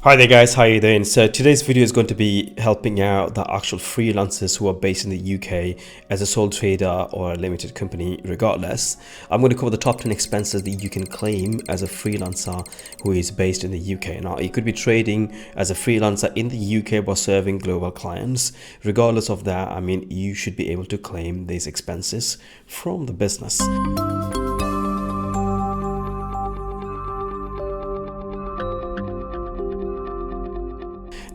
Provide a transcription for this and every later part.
Hi there guys, how are you doing? So today's video is going to be helping out the actual freelancers who are based in the UK as a sole trader or a limited company regardless. I'm going to cover the top 10 expenses that you can claim as a freelancer who is based in the UK. Now you could be trading as a freelancer in the UK but serving global clients. Regardless of that, I mean, you should be able to claim these expenses from the business.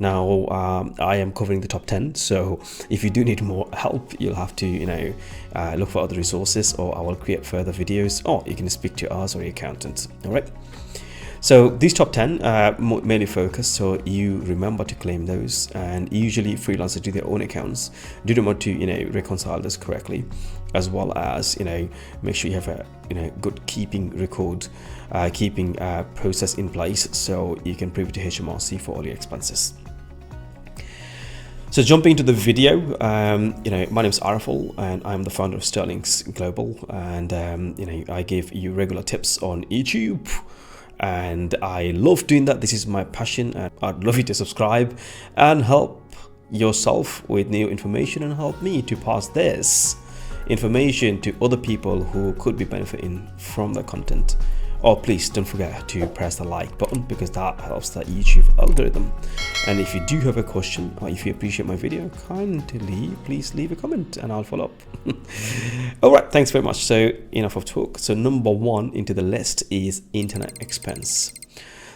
Now I am covering the top 10, so if you do need more help, you'll have to look for other resources, or I will create further videos, or you can speak to us or your accountant. All right, so these top 10 mainly focus, so you remember to claim those. And usually freelancers do their own accounts, do them want to reconcile this correctly, as well as make sure you have a good keeping record, keeping process in place, so you can prove it to HMRC for all your expenses. So jumping into the video, my name is Araful and I'm the founder of Sterlinx Global, and I give you regular tips on YouTube, and I love doing that. This is my passion, and I'd love you to subscribe and help yourself with new information and help me to pass this information to other people who could be benefiting from the content. Or please don't forget to press the like button, because that helps the YouTube algorithm. And if you do have a question, or if you appreciate my video, kindly please leave a comment and I'll follow up. All right, thanks very much. So enough of talk. So number one into the list is internet expense.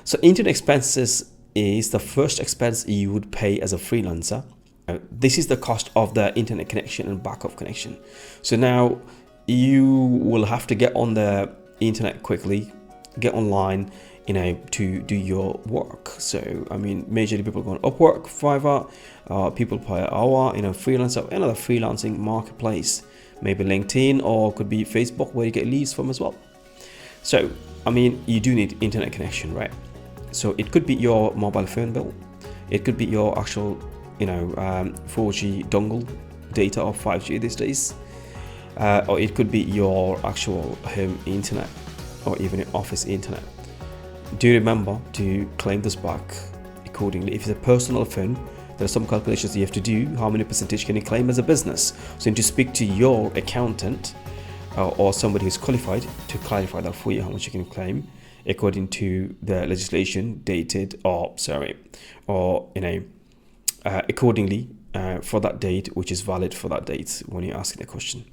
So internet expenses is the first expense you would pay as a freelancer. This is the cost of the internet connection and backup connection. So now you will have to get on the internet quickly, get online to do your work. So I mean, majorly people go on Upwork, Fiverr, people per hour, Freelancer, another freelancing marketplace, maybe LinkedIn, or could be Facebook, where you get leads from as well. So I mean, you do need internet connection, right? So it could be your mobile phone bill, it could be your actual 4G dongle data, or 5G these days, or it could be your actual home internet, or even your office internet. Do remember to claim this back accordingly. If it's a personal phone, there are some calculations you have to do. How many percentage can you claim as a business? So you need to speak to your accountant or somebody who's qualified to clarify that for you, how much you can claim according to the legislation dated, accordingly for that date, which is valid for that date when you're asking the question.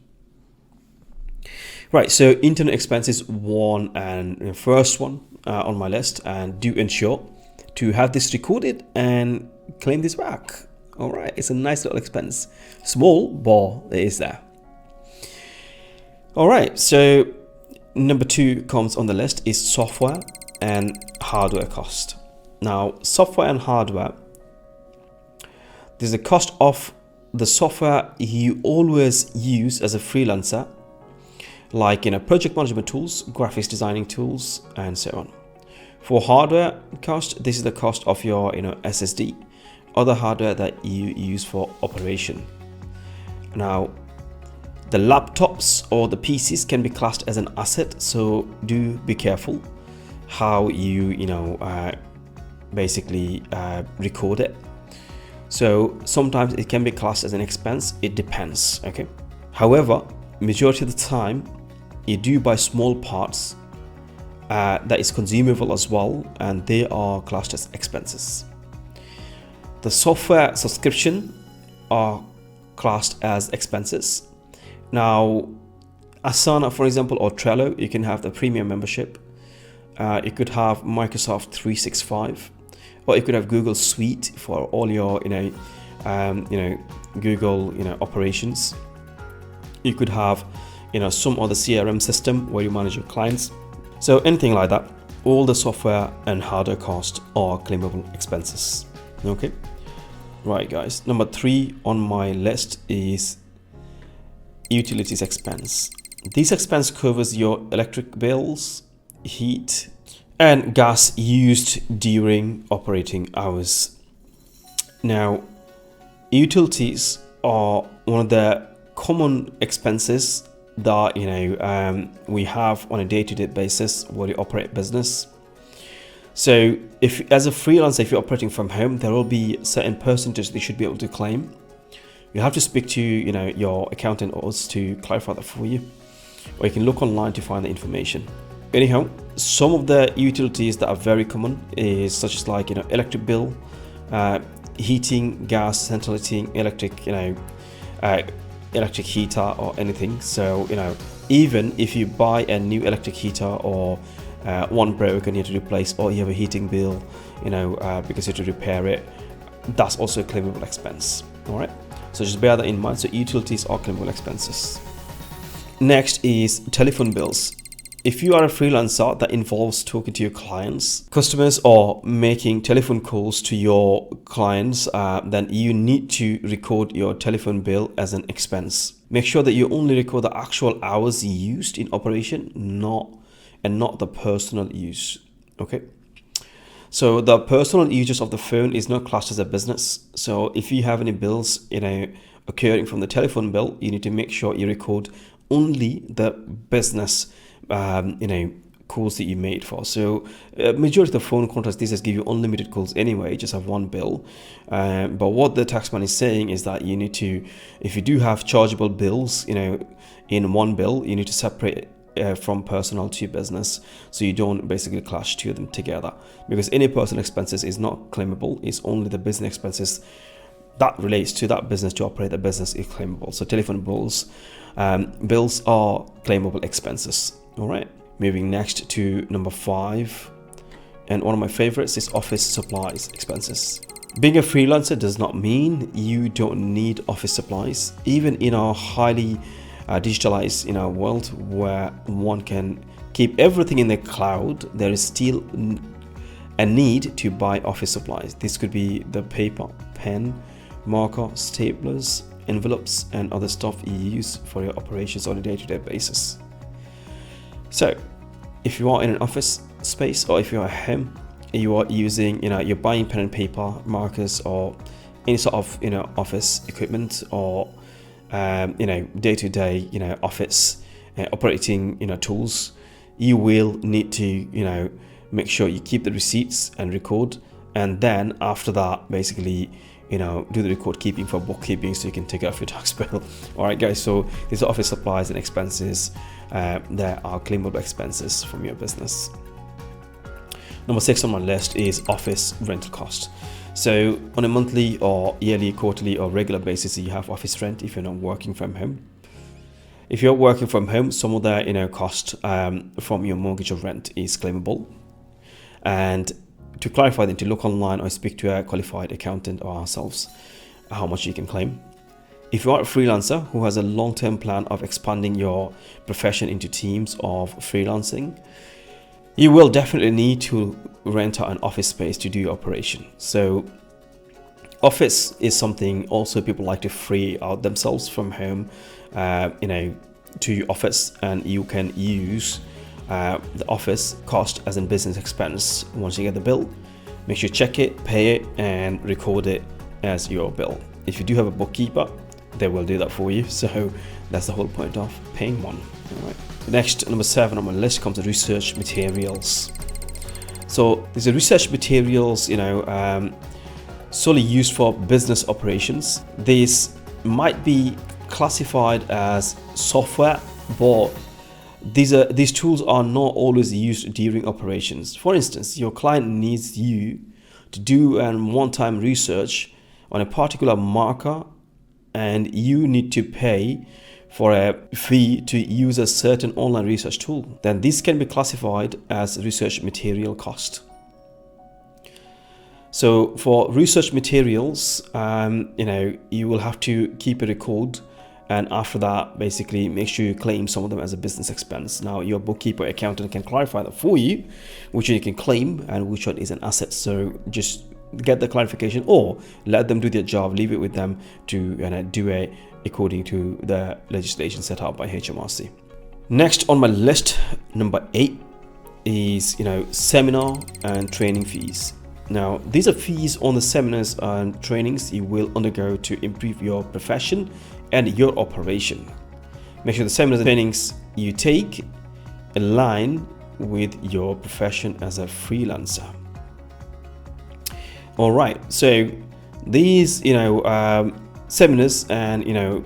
Right, so internet expenses one and first one on my list, and do ensure to have this recorded and claim this back. All right, it's a nice little expense, small, but it is there. All right, so number two comes on the list is software and hardware cost. Now, software and hardware, there's the cost of the software you always use as a freelancer, like project management tools, graphics designing tools, and so on. For hardware cost, this is the cost of your SSD, other hardware that you use for operation. Now, the laptops or the PCs can be classed as an asset, so do be careful how you basically record it. So sometimes it can be classed as an expense, it depends, okay? However, majority of the time you do buy small parts that is consumable as well, and they are classed as expenses. The software subscription are classed as expenses. Now, Asana, for example, or Trello, you can have the premium membership. You could have Microsoft 365, or you could have Google Suite for all your Google operations. You could have some other CRM system where you manage your clients. So anything like that, all the software and hardware costs are claimable expenses. Okay, right guys, number three on my list is utilities expense. This expense covers your electric bills, heat, and gas used during operating hours. Now, utilities are one of the common expenses that we have on a day-to-day basis while you operate business. So if as a freelancer, if you're operating from home, there will be certain percentage that you should be able to claim. You have to speak to your accountant or us to clarify that for you, or you can look online to find the information. Anyhow, some of the utilities that are very common is such as like electric bill, heating, gas, central heating, electric electric heater or anything. So even if you buy a new electric heater or one broke and you have to replace, or you have a heating bill because you have to repair it, that's also a claimable expense. All right, so just bear that in mind. So utilities are claimable expenses. Next is telephone bills. If you are a freelancer that involves talking to your clients, customers, or making telephone calls to your clients, then you need to record your telephone bill as an expense. Make sure that you only record the actual hours used in operation, not the personal use. Okay. So the personal usage of the phone is not classed as a business. So if you have any bills, occurring from the telephone bill, you need to make sure you record only the business calls that you made for. So majority of the phone contracts these days give you unlimited calls anyway. You just have one bill, but what the taxman is saying is that you need to, if you do have chargeable bills in one bill, you need to separate from personal to business, so you don't basically clash two of them together, because any personal expenses is not claimable. It's only the business expenses that relates to that business to operate the business is claimable. So telephone bills are claimable expenses. All right, moving next to number 5, and one of my favorites is office supplies expenses. Being a freelancer does not mean you don't need office supplies. Even in our highly digitalized world where one can keep everything in the cloud, there is still a need to buy office supplies. This could be the paper, pen, marker, staplers, envelopes, and other stuff you use for your operations on a day-to-day basis. So if you are in an office space, or if you're at home, you are using you're buying pen and paper, markers, or any sort of office equipment, or day-to-day office operating tools, you will need to make sure you keep the receipts and record, and then after that basically do the record keeping for bookkeeping, so you can take it off your tax bill. All right guys, so these are office supplies and expenses that are claimable expenses from your business. Number 6 on my list is office rental cost. So on a monthly or yearly, quarterly, or regular basis, you have office rent if you're not working from home. If you're working from home, some of the cost from your mortgage or rent is claimable. And to clarify, then to look online or speak to a qualified accountant or ourselves how much you can claim. If you are a freelancer who has a long-term plan of expanding your profession into teams of freelancing, you will definitely need to rent out an office space to do your operation. So office is something also people like to free out themselves from home to office, and you can use the office cost as a business expense. Once you get the bill, make sure you check it, pay it, and record it as your bill. If you do have a bookkeeper, they will do that for you. So that's the whole point of paying one. All right. Next, number 7 on my list comes the research materials. So these are research materials, solely used for business operations. These might be classified as software, but these tools are not always used during operations. For instance, your client needs you to do a one-time research on a particular marker, and you need to pay for a fee to use a certain online research tool. Then this can be classified as research material cost. So for research materials, you will have to keep a record, and after that, basically make sure you claim some of them as a business expense. Now, your bookkeeper, accountant can clarify that for you, which one you can claim and which one is an asset. So just get the clarification, or let them do their job. Leave it with them to do it according to the legislation set out by HMRC. Next on my list, number 8, is seminar and training fees. Now, these are fees on the seminars and trainings you will undergo to improve your profession and your operation. Make sure the seminars and trainings you take align with your profession as a freelancer. All right, so these seminars and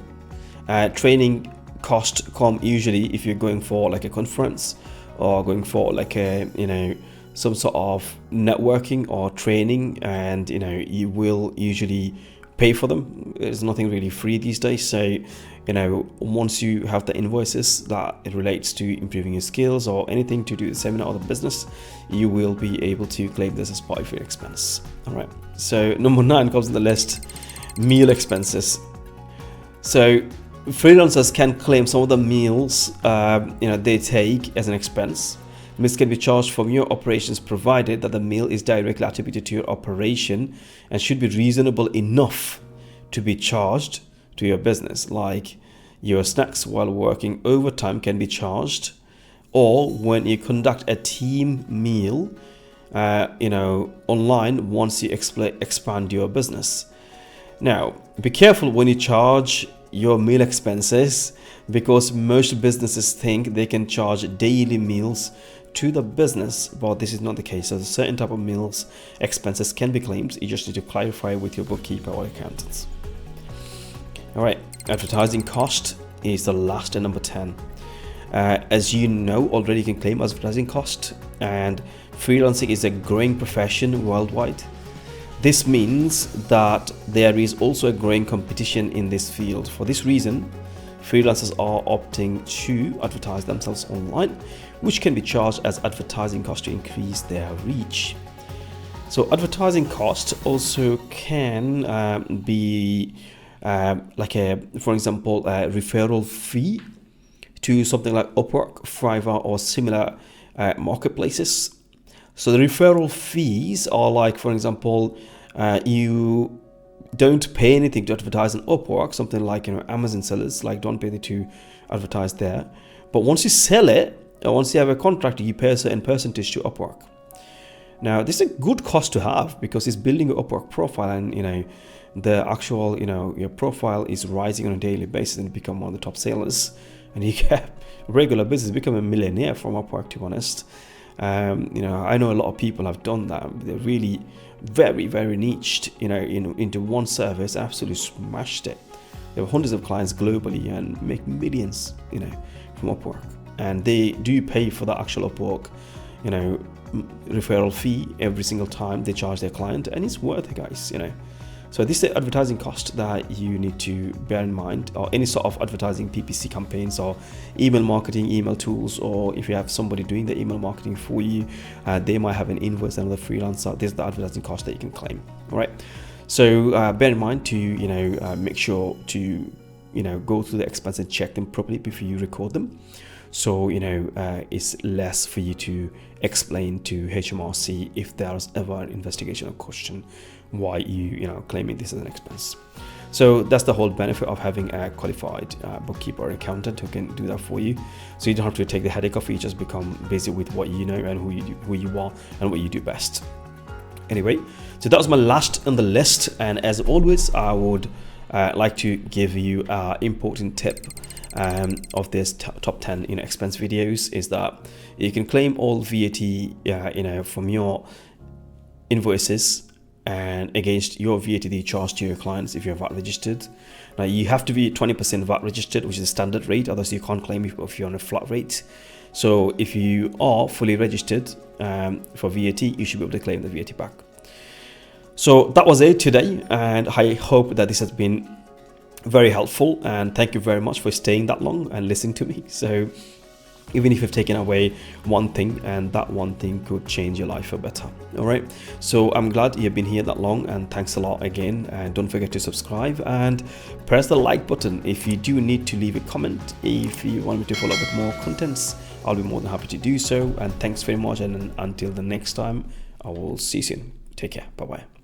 training cost come usually if you're going for like a conference or going for like a some sort of networking or training, and you will usually pay for them. There's nothing really free these days, so once you have the invoices that it relates to improving your skills or anything to do with the seminar or the business, you will be able to claim this as part of your expense. All right, so number 9 comes on the list: meal expenses. So freelancers can claim some of the meals they take as an expense. Meals can be charged from your operations provided that the meal is directly attributed to your operation and should be reasonable enough to be charged to your business. Like your snacks while working overtime can be charged, or when you conduct a team meal online once you expand your business. Now, be careful when you charge your meal expenses, because most businesses think they can charge daily meals to the business, but this is not the case. So certain type of meals expenses can be claimed. You just need to clarify with your bookkeeper or accountants. All right, advertising cost is the last and number 10. As you know already, you can claim advertising cost, and freelancing is a growing profession worldwide. This means that there is also a growing competition in this field. For this reason, freelancers are opting to advertise themselves online, which can be charged as advertising cost to increase their reach. So advertising cost also can be for example, a referral fee to something like Upwork, Fiverr, or similar marketplaces. So the referral fees are like, for example, you don't pay anything to advertise on Upwork, something like Amazon sellers like don't pay to advertise there. But once you sell it, or once you have a contract, you pay a certain percentage to Upwork. Now, this is a good cost to have because it's building your Upwork profile, and the actual your profile is rising on a daily basis, and you become one of the top sellers, and you get regular business, become a millionaire from Upwork, to be honest. I know a lot of people have done that. They're really very, very niched into one service, absolutely smashed it. There were hundreds of clients globally and make millions from Upwork, and they do pay for the actual Upwork referral fee every single time they charge their client, and it's worth it, guys. So this is the advertising cost that you need to bear in mind, or any sort of advertising, PPC campaigns, or email marketing, email tools, or if you have somebody doing the email marketing for you, they might have an invoice, another freelancer. This is the advertising cost that you can claim. All right, so bear in mind to make sure to go through the expenses and check them properly before you record them, so it's less for you to explain to HMRC if there's ever an investigation or question why you claiming this as an expense. So that's the whole benefit of having a qualified bookkeeper or accountant who can do that for you, so you don't have to take the headache of it. You just become busy with what you know and who you are and what you do best. Anyway, so that was my last on the list, and as always, I would like to give you an important tip of this top 10 expense videos, is that you can claim all VAT from your invoices and against your VAT that you charge to your clients if you're VAT registered. Now you have to be 20% VAT registered, which is the standard rate, otherwise you can't claim if you're on a flat rate. So if you are fully registered for VAT, you should be able to claim the VAT back. So that was it today, and I hope that this has been very helpful, and thank you very much for staying that long and listening to me. So even if you've taken away one thing, and that one thing could change your life for better. All right, so I'm glad you've been here that long, and thanks a lot again. And don't forget to subscribe and press the like button. If you do need to leave a comment, if you want me to follow up with more contents, I'll be more than happy to do so. And thanks very much, and until the next time, I will see you soon. Take care. Bye bye.